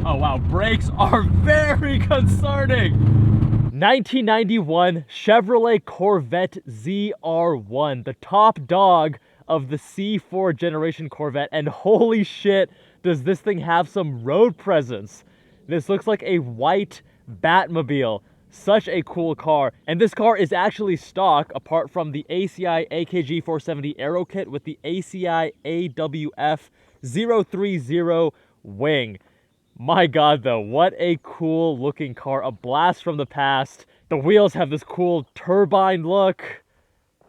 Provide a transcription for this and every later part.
Oh wow, brakes are very concerning. 1991 Chevrolet Corvette ZR-1, the top dog of the C4 generation Corvette, and holy shit, does this thing have some road presence. This looks like a white Batmobile. Such a cool car. And this car is actually stock apart from the ACI AKG470 aero kit with the ACI AWF030 wing. My god though, what a cool looking car. A blast from the past. The wheels have this cool turbine look.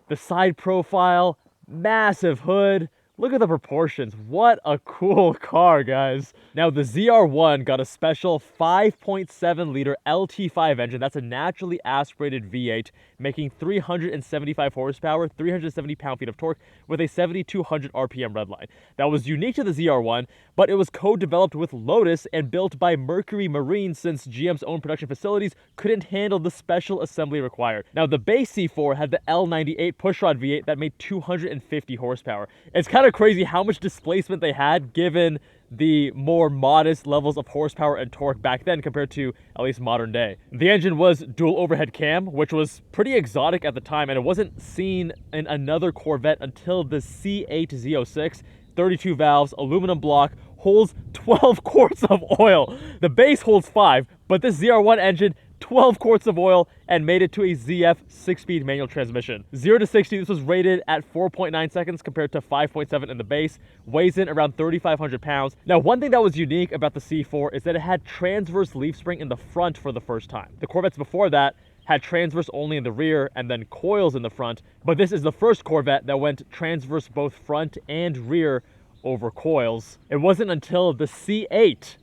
The side profile, massive hood. Look at the proportions. What a cool car, guys. Now, the ZR-1 got a special 5.7 liter LT5 engine. That's a naturally aspirated V8, making 375 horsepower, 370 pound-feet of torque with a 7,200 RPM redline. That was unique to the ZR-1, but it was co-developed with Lotus and built by Mercury Marine since GM's own production facilities couldn't handle the special assembly required. Now, the base C4 had the L98 pushrod V8 that made 250 horsepower. It's kind of crazy how much displacement they had given the more modest levels of horsepower and torque back then compared to at least modern day. The engine was dual overhead cam, which was pretty exotic at the time, and it wasn't seen in another Corvette until the C8 Z06. 32 valves, aluminum block, holds 12 quarts of oil. The base holds 5, but this ZR-1 engine 12 quarts of oil and made it to a ZF 6-speed manual transmission. 0 to 60, this was rated at 4.9 seconds compared to 5.7 in the base. Weighs in around 3,500 pounds. Now, one thing that was unique about the C4 is that it had transverse leaf spring in the front for the first time. The Corvettes before that had transverse only in the rear and then coils in the front, but this is the first Corvette that went transverse both front and rear over coils. It wasn't until the C8,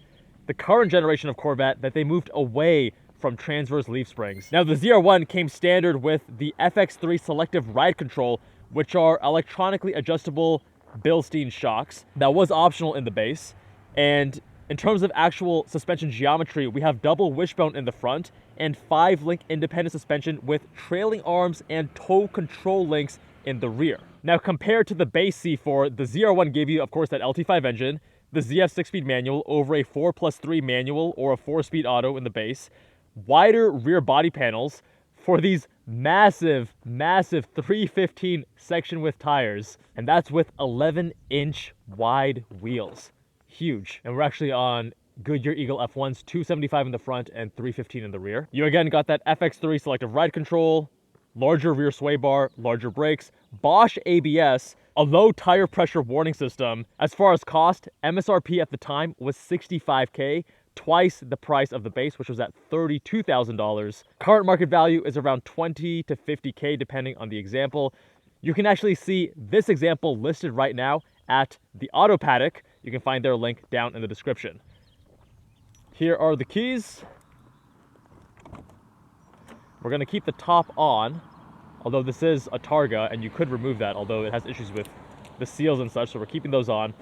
the current generation of Corvette, that they moved away from transverse leaf springs. Now, the ZR-1 came standard with the FX3 selective ride control, which are electronically adjustable Bilstein shocks. That was optional in the base. And in terms of actual suspension geometry, we have double wishbone in the front and 5-link independent suspension with trailing arms and toe control links in the rear. Now, compared to the base C4, the ZR-1 gave you, of course, that LT5 engine, the ZF 6-speed manual over a 4+3 manual or a 4-speed auto in the base, wider rear body panels for these massive 315 section width tires, and that's with 11-inch wide wheels. Huge. And we're actually on Goodyear Eagle F1s, 275 in the front and 315 in the rear. You again got that FX3 selective ride control, larger rear sway bar, larger brakes, Bosch ABS, a low tire pressure warning system. As far as cost, MSRP at the time was $65K, twice the price of the base, which was at $32,000. Current market value is around $20 to $50K depending on the example. You can actually see this example listed right now at the Auto Paddock. You can find their link down in the description. Here are the keys. We're going to keep the top on, although this is a Targa and you could remove that, although it has issues with the seals and such, so we're keeping those on.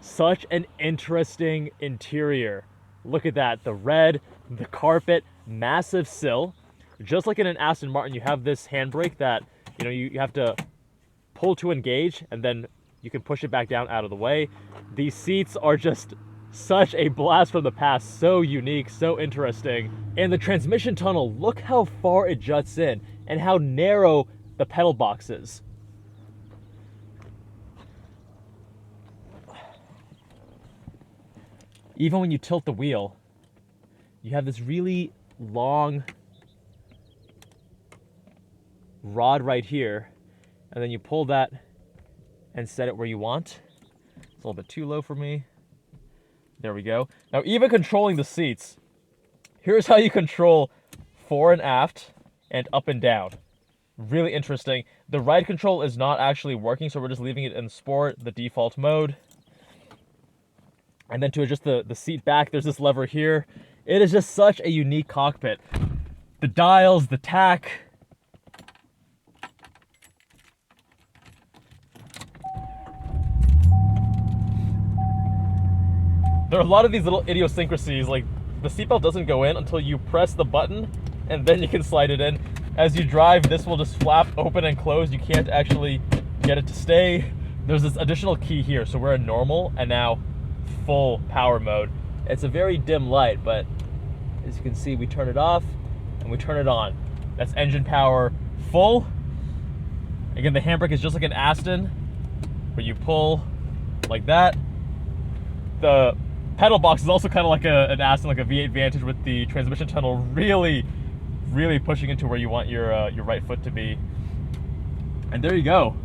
Such an interesting interior. Look at that, the red, the carpet, massive sill. Just like in an Aston Martin, you have this handbrake that, you have to pull to engage and then you can push it back down out of the way. These seats are just such a blast from the past, so unique, so interesting. And the transmission tunnel, look how far it juts in and how narrow the pedal box is. Even when you tilt the wheel, you have this really long rod right here, and then you pull that and set it where you want. It's a little bit too low for me. There we go. Now, even controlling the seats, here's how you control fore and aft and up and down. Really interesting. The ride control is not actually working, so we're just leaving it in sport, the default mode. And then to adjust the seat back, there's this lever here. It is just such a unique cockpit. The dials, the tack. There are a lot of these little idiosyncrasies, like the seatbelt doesn't go in until you press the button and then you can slide it in. As you drive, this will just flap open and close. You can't actually get it to stay. There's this additional key here, so we're in normal and now full power mode. It's a very dim light, but as you can see, we turn it off and we turn it on. That's engine power full. Again, the handbrake is just like an Aston, where you pull like that. The pedal box is also kind of like an Aston, like a V8 Vantage, with the transmission tunnel really pushing into where you want your right foot to be. And there you go.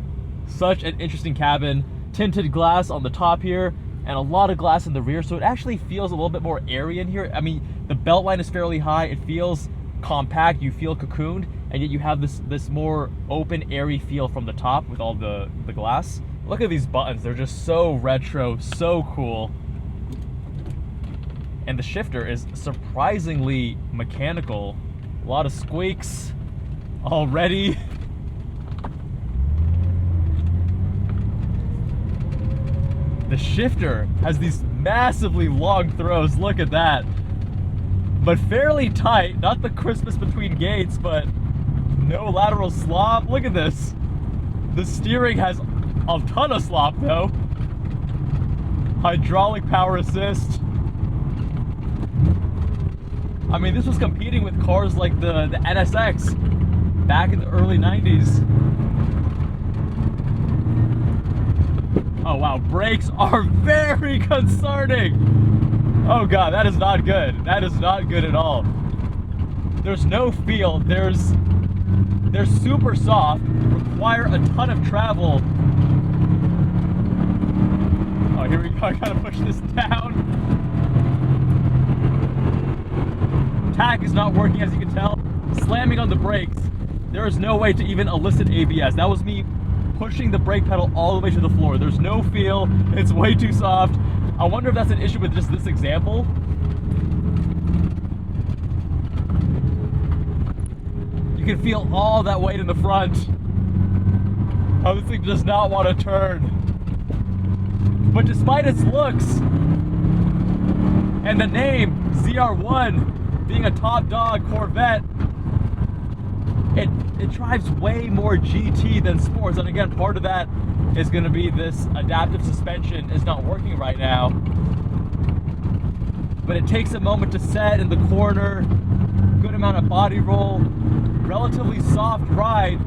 Such an interesting cabin. Tinted glass on the top here, and a lot of glass in the rear, so it actually feels a little bit more airy in here. I mean, the belt line is fairly high. It feels compact. You feel cocooned, and yet you have this more open, airy feel from the top with all the glass. Look at these buttons. They're just so retro, so cool. And the shifter is surprisingly mechanical. A lot of squeaks already. The shifter has these massively long throws. Look at that. But fairly tight. Not the crispest between gates, but no lateral slop. Look at this. The steering has a ton of slop though. Hydraulic power assist. I mean, this was competing with cars like the NSX back in the early 90s. Oh wow, brakes are very concerning. Oh god, that is not good. That is not good at all. There's no feel. They're super soft, require a ton of travel. Oh, here we go. I gotta push this down. Tach is not working, as you can tell. Slamming on the brakes. There is no way to even elicit ABS. That was me pushing the brake pedal all the way to the floor. There's no feel. It's way too soft. I wonder if that's an issue with just this example. You can feel all that weight in the front. Oh, this thing does not want to turn. But despite its looks and the name ZR-1 being a top dog Corvette, it drives way more GT than sports. And again, part of that is going to be this adaptive suspension is not working right now. But it takes a moment to set in the corner, good amount of body roll, relatively soft ride.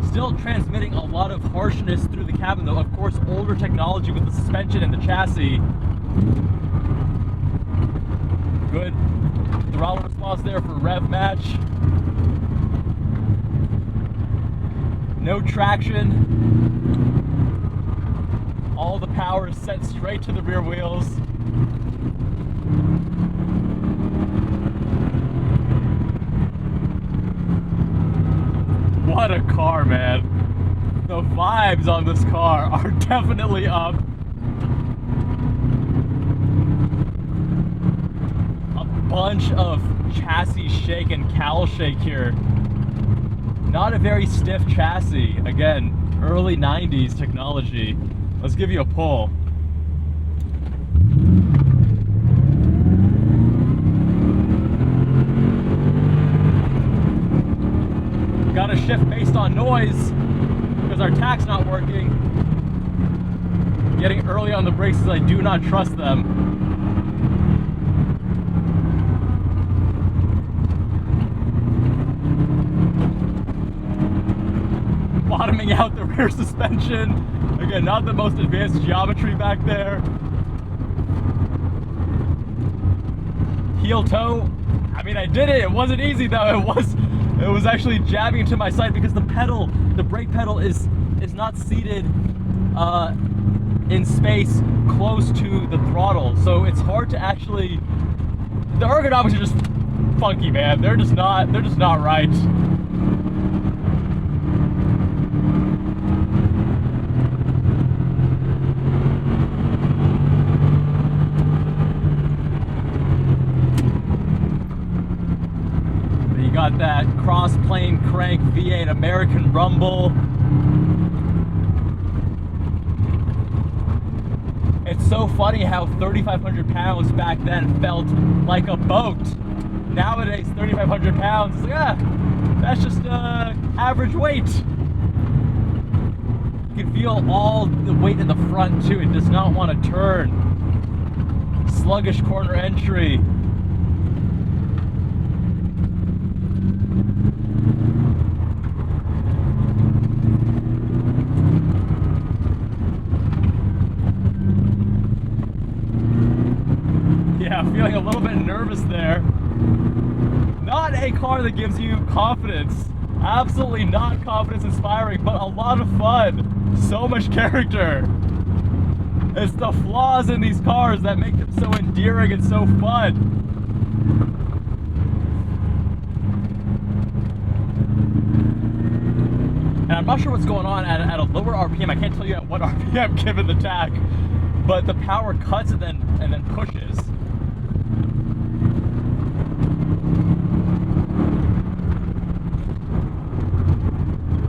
Still transmitting a lot of harshness through the cabin though. Of course, older technology with the suspension and the chassis. Good throttle response there for rev match. No traction. All the power is sent straight to the rear wheels. What a car, man. The vibes on this car are definitely up. A bunch of chassis shake and cowl shake here. Not a very stiff chassis. Again, early 90s technology. Let's give you a pull. Got to shift based on noise because our tach's not working. Getting early on the brakes because I do not trust them. Bottoming out the rear suspension. Again, not the most advanced geometry back there. Heel toe. I mean, I did it. It wasn't easy though. It was actually jabbing into my side because the brake pedal is not seated in space close to the throttle. So it's hard to actually, the ergonomics are just funky, man. They're just not right. Got that cross-plane crank V8 American rumble. It's so funny how 3,500 pounds back then felt like a boat. Nowadays, 3,500 pounds is like, that's just average weight. can feel all the weight in the front too. It does not want to turn. Sluggish corner entry. Yeah, feeling a little bit nervous there. Not a car that gives you confidence. Absolutely not confidence inspiring, but a lot of fun. So much character. It's the flaws in these cars that make them so endearing and so fun. And I'm not sure what's going on at a lower RPM. I can't tell you at what RPM given the tach, but the power cuts and then pushes.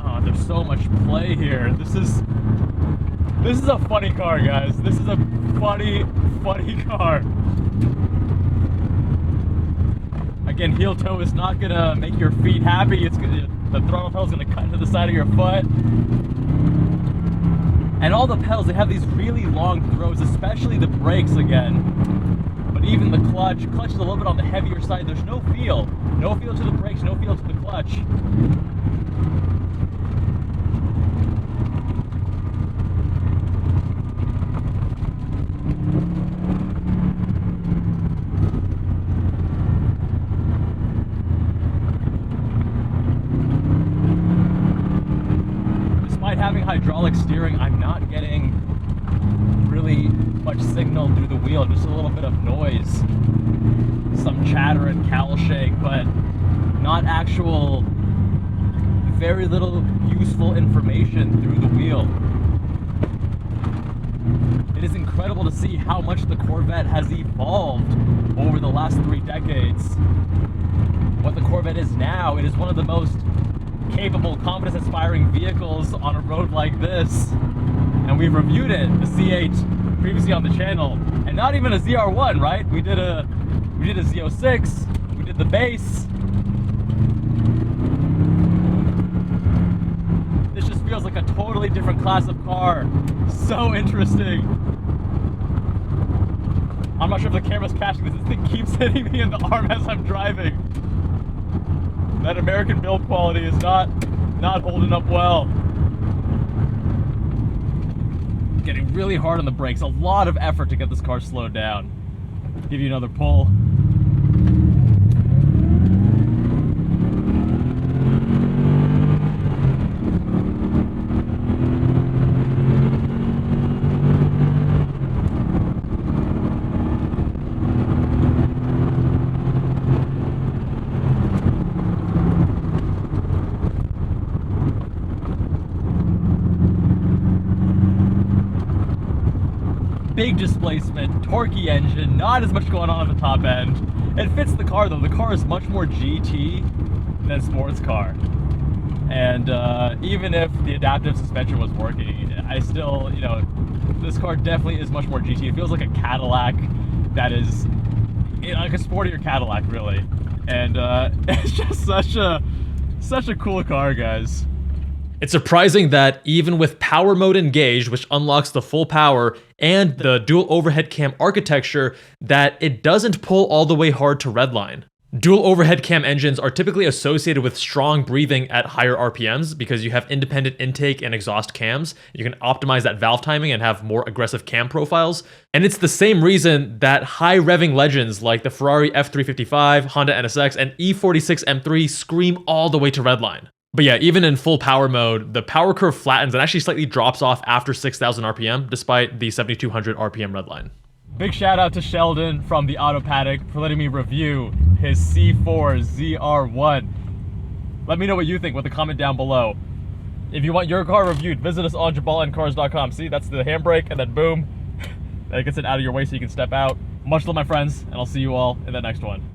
Oh, there's so much play here. This is a funny car, guys. This is a funny car. Again, heel toe is not gonna make your feet happy. The throttle pedal is gonna cut into the side of your foot. And all the pedals, they have these really long throws, especially the brakes again. But even the clutch is a little bit on the heavier side. There's no feel. No feel to the brakes, no feel to the clutch. Having hydraulic steering, I'm not getting really much signal through the wheel, just a little bit of noise, some chatter and cowl shake, but not actual, very little useful information through the wheel. It is incredible to see how much the Corvette has evolved over the last 3 decades. What the Corvette is now, it is one of the most capable, confidence-inspiring vehicles on a road like this, and we've reviewed it, the C8, previously on the channel, and not even a ZR-1, right? We did a Z06, we did the base. This just feels like a totally different class of car. So interesting. I'm not sure if the camera's catching this. This thing keeps hitting me in the arm as I'm driving. That American build quality is not holding up well. Getting really hard on the brakes. A lot of effort to get this car slowed down. Give you another pull. Big displacement, torquey engine, not as much going on at the top end. It fits the car though. The car is much more GT than sports car. And even if the adaptive suspension was working, I still, you know, this car definitely is much more GT. It feels like a Cadillac that is, you know, like a sportier Cadillac, really. And it's just such a cool car, guys. It's surprising that even with power mode engaged, which unlocks the full power, and the dual overhead cam architecture, that it doesn't pull all the way hard to redline. Dual overhead cam engines are typically associated with strong breathing at higher RPMs because you have independent intake and exhaust cams. You can optimize that valve timing and have more aggressive cam profiles. And it's the same reason that high revving legends like the Ferrari F355, Honda NSX, and E46 M3 scream all the way to redline. But yeah, even in full power mode, the power curve flattens and actually slightly drops off after 6,000 RPM, despite the 7,200 RPM redline. Big shout out to Sheldon from the Auto Paddock for letting me review his C4 ZR-1. Let me know what you think with a comment down below. If you want your car reviewed, visit us on JabalAndCars.com. See, that's the handbrake, and then boom, that gets it out of your way so you can step out. Much love, my friends, and I'll see you all in the next one.